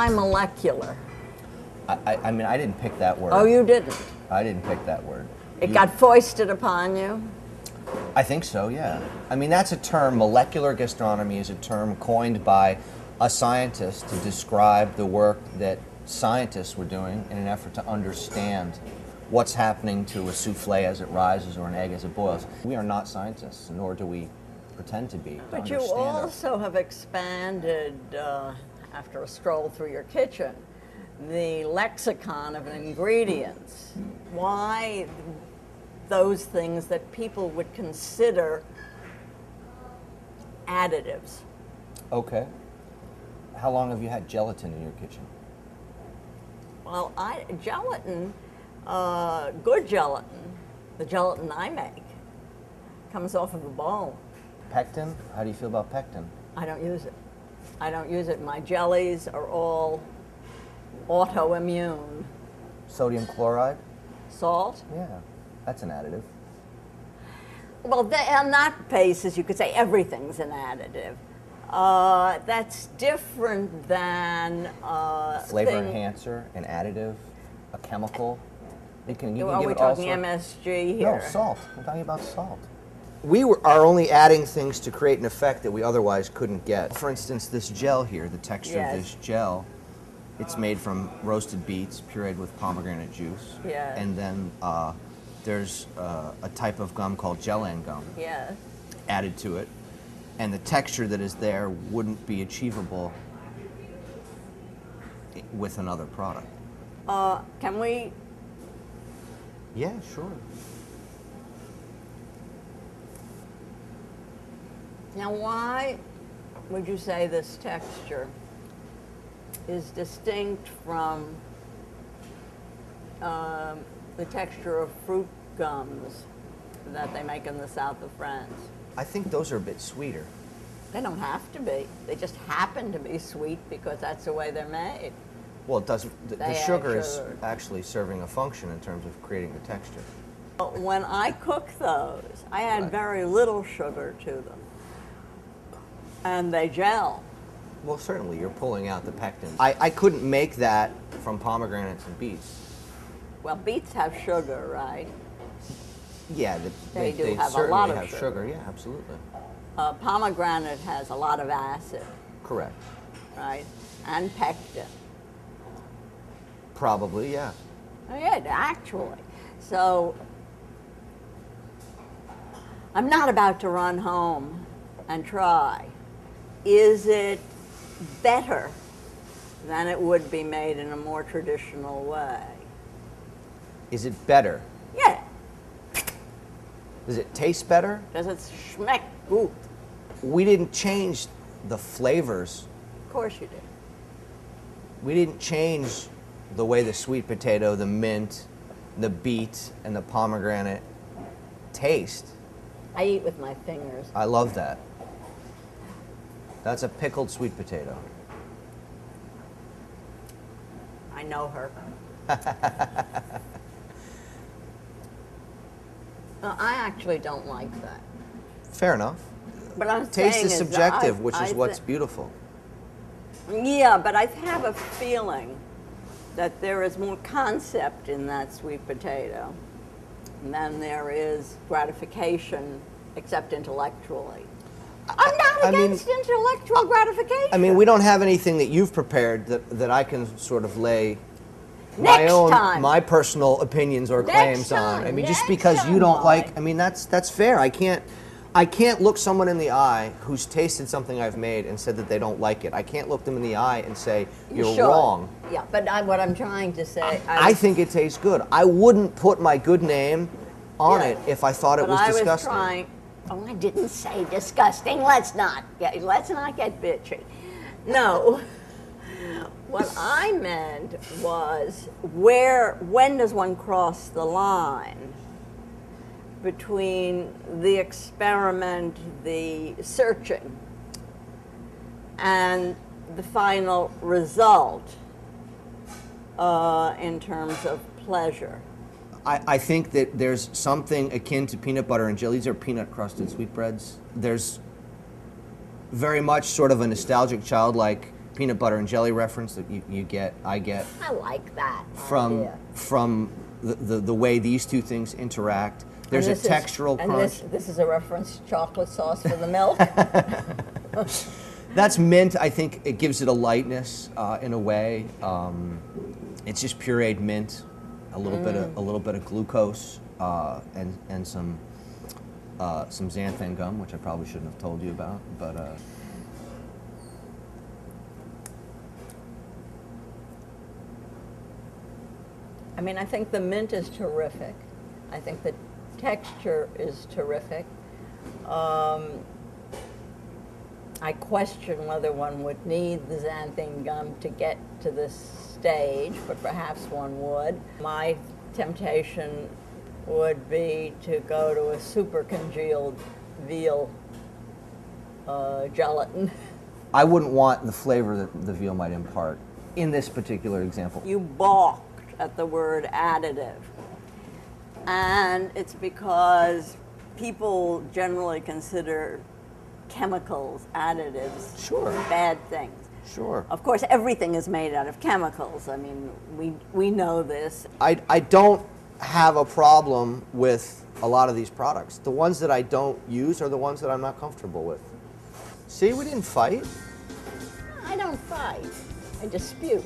Why molecular? I mean, I didn't pick that word. Oh, you didn't? I didn't pick that word. It got foisted upon you? I think so, yeah. I mean, that's a term, molecular gastronomy is a term coined by a scientist to describe the work that scientists were doing in an effort to understand what's happening to a souffle as it rises or an egg as it boils. We are not scientists, nor do we pretend to be. But you also have expanded, after a stroll through your kitchen, the lexicon of ingredients. Why those things that people would consider additives? Okay. How long have you had gelatin in your kitchen? Well, gelatin, good gelatin, the gelatin I make, comes off of a bone. Pectin? How do you feel about pectin? I don't use it. I don't use it. My jellies are all autoimmune. Sodium chloride? Salt? Yeah, that's an additive. Well, on that basis, you could say everything's an additive. That's different than flavor enhancer, an additive, a chemical. You can are give we it all talking sorts. MSG here? No, salt. We're talking about salt. We are only adding things to create an effect that we otherwise couldn't get. For instance, this gel here, the texture of this gel, it's made from roasted beets pureed with pomegranate juice. Yeah. And then there's a type of gum called gellan gum added to it. And the texture that is there wouldn't be achievable with another product. Can we? Yeah, sure. Now, why would you say this texture is distinct from the texture of fruit gums that they make in the south of France? I think those are a bit sweeter. They don't have to be. They just happen to be sweet because that's the way they're made. Well, it doesn't. The They sugar add is sugar. actually serving a function in terms of creating the texture. When I cook those, I add very little sugar to them. And they gel. Well, certainly, you're pulling out the pectin. I couldn't make that from pomegranates and beets. Well, beets have sugar, right? Yeah, They do have a certainly lot of have sugar. Yeah, absolutely. Pomegranate has a lot of acid, Correct. right? And pectin. Probably, yeah. Oh, yeah, actually. So I'm not about to run home and try. Is it better than it would be made in a more traditional way? Is it better? Yeah. Does it taste better? Does it schmeck gut? We didn't change the flavors. Of course you did. We didn't change the way the sweet potato, the mint, the beet, and the pomegranate taste. I eat with my fingers. I love that. That's a pickled sweet potato. I know her. I actually don't like that. Fair enough. But I'm Taste saying is that subjective, which is I what's beautiful. Yeah, but I have a feeling that there is more concept in that sweet potato than there is gratification, except intellectually. I'm not against intellectual gratification. I mean, we don't have anything that you've prepared that I can sort of lay Next time. my personal opinions or claims on. I mean, just because you don't like, I mean, that's fair. I can't look someone in the eye who's tasted something I've made and said that they don't like it. I can't look them in the eye and say you're wrong. Yeah, but what I'm trying to say, I think it tastes good. I wouldn't put my good name on it if I thought it was disgusting. Oh, I didn't say disgusting. Let's not get bitchy. No. What I meant was when does one cross the line between the experiment, the searching, and the final result in terms of pleasure? I think that there's something akin to peanut butter and jelly. These are peanut-crusted sweetbreads. There's very much sort of a nostalgic, childlike peanut butter and jelly reference that I get I like that from idea. the way these two things interact. There's a textural crunch. And this is a reference to chocolate sauce for the milk. That's mint. I think it gives it a lightness in a way. It's just pureed mint, a little bit of glucose, and some xanthan gum, which I probably shouldn't have told you about, but. I mean, I think the mint is terrific. I think the texture is terrific. I question whether one would need the xanthan gum to get to this stage, but perhaps one would. My temptation would be to go to a super congealed veal gelatin. I wouldn't want the flavor that the veal might impart in this particular example. You balked at the word additive. And it's because people generally consider chemicals, additives, Sure. bad things. Sure. Of course, everything is made out of chemicals. I mean, we know this. I don't have a problem with a lot of these products. The ones that I don't use are the ones that I'm not comfortable with. See, we didn't fight. I don't fight. I dispute.